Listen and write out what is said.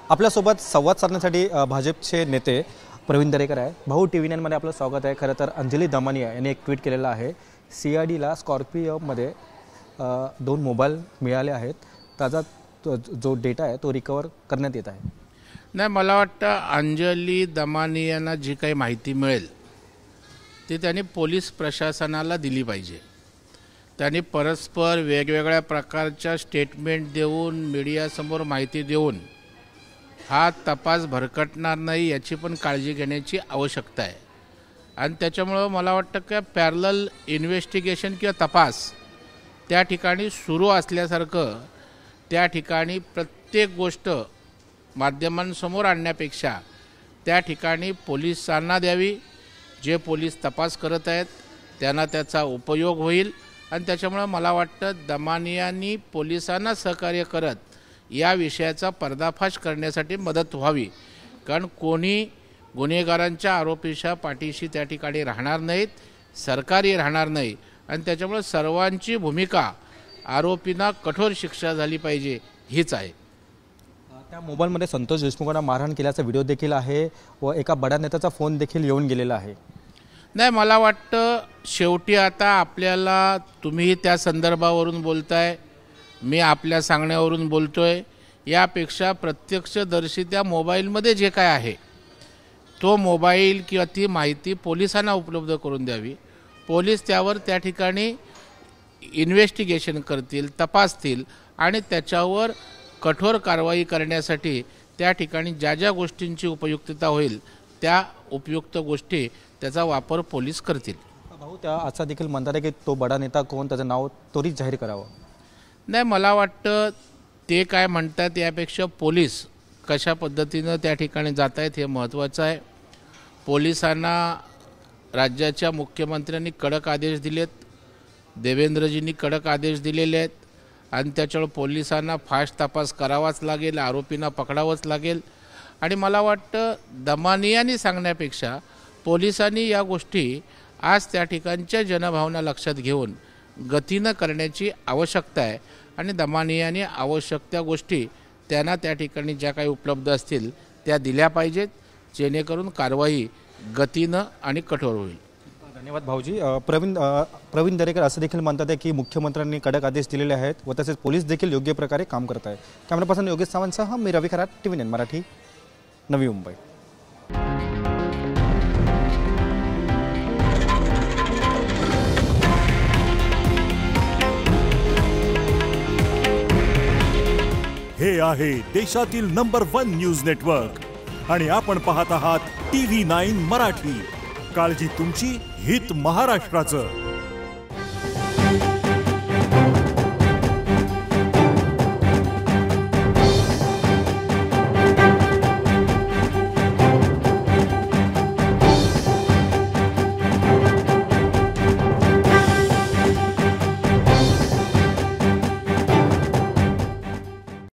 आपल्यासोबत संवाद साधण्यासाठी भाजपचे नेते प्रवीण दरेकर आहे। भाऊ TV9 मध्ये आपलं स्वागत आहे। खरं तर अंजली दमानिया यांनी एक ट्विट केलेलं आहे। CIDला स्कॉर्पियोमध्ये 2 मोबाईल मिळाले आहेत, त्याचा जो डेटा आहे तो रिकवर करण्यात येत आहे। नाही, मला वाटतं अंजली दमानियांना जी काही माहिती मिळेल ती त्यांनी पोलीस प्रशासनाला दिली पाहिजे। त्यांनी परस्पर वेगवेगळ्या प्रकारच्या स्टेटमेंट देऊन मीडियासमोर माहिती देऊन हा तपास भरकटणार नाही याची पण काळजी घेण्याची आवश्यकता आहे। आणि त्याच्यामुळे मला वाटतं की पॅरलल इन्व्हेस्टिगेशन किंवा तपास त्या ठिकाणी सुरू असल्यासारखं त्या ठिकाणी प्रत्येक गोष्ट माध्यमांसमोर आणण्यापेक्षा त्या ठिकाणी पोलिसांना द्यावी। जे पोलीस तपास करत आहेत त्यांना त्याचा उपयोग होईल आणि त्याच्यामुळे मला वाटतं दमानियांनी पोलिसांना सहकार्य करत या विषयाचा पर्दाफाश करण्यासाठी मदत व्हावी। कारण कोणी गुन्हेगारांच्या आरोपीच्या पाठीशी त्या ठिकाणी राहणार नाहीत, सरकारही राहणार नाही आणि त्याच्यामुळे सर्वांची भूमिका आरोपींना कठोर शिक्षा झाली पाहिजे हीच आहे। त्या मोबाईलमध्ये संतोष देशमुखांना मारहाण केल्याचा व्हिडिओ देखील आहे व एका बड्या नेत्याचा फोन देखील येऊन गेलेला आहे। नाही, मला वाटतं शेवटी आता आपल्याला तुम्ही त्या संदर्भावरून बोलताय, मी आपल्या सांगण्यावरून बोलतोय, यापेक्षा प्रत्यक्षदर्शी त्या मोबाईलमध्ये जे काय आहे तो मोबाईल किंवा ती माहिती पोलिसांना उपलब्ध करून द्यावी। पोलीस त्यावर त्या ठिकाणी इन्व्हेस्टिगेशन करतील, तपासतील आणि त्याच्यावर कठोर कारवाई करण्यासाठी त्या ठिकाणी ज्या ज्या गोष्टींची उपयुक्तता होईल त्या उपयुक्त गोष्टी त्याचा वापर पोलीस करतील। भाऊ, त्या असा देखील म्हणतात की तो बडा नेता कोण, त्याचं नाव त्वरित जाहीर करावं। नाही, मला वाटतं ते काय म्हणतात यापेक्षा पोलीस कशा पद्धतीनं त्या ठिकाणी जात आहेत हे महत्त्वाचं आहे। पोलिसांना राज्याच्या मुख्यमंत्र्यांनी कडक आदेश दिलेत, देवेंद्रजींनी कडक आदेश दिलेले आहेत आणि त्याच्यामुळे पोलिसांना फास्ट तपास करावाच लागेल, आरोपींना पकडावंच लागेल। आणि मला वाटतं दमानियांनी सांगण्यापेक्षा पोलिसांनी या गोष्टी आज त्या ठिकाणच्या जनभावना लक्षात घेऊन गतीनं करण्याची आवश्यकता आहे आणि दमानियांनी आवश्यक त्या गोष्टी त्यांना त्या ठिकाणी ज्या काही उपलब्ध असतील त्या दिल्या पाहिजेत, जेणेकरून कारवाई गतीनं आणि कठोर होईल। धन्यवाद भाऊजी। प्रवीण दरेकर असं देखील म्हणतात की मुख्यमंत्र्यांनी कडक आदेश दिलेले आहेत व तसेच पोलीस देखील योग्य प्रकारे काम करत आहेत। कॅमेरा पर्सन योगेश सावंतसह मी रवी खरात, TV9 मराठी, नवी मुंबई। हे आहे देशातील नंबर 1 न्यूज नेटवर्क आणि आपण पाहत आहात TV9 मराठी। काळजी तुमची, हित महाराष्ट्राचं।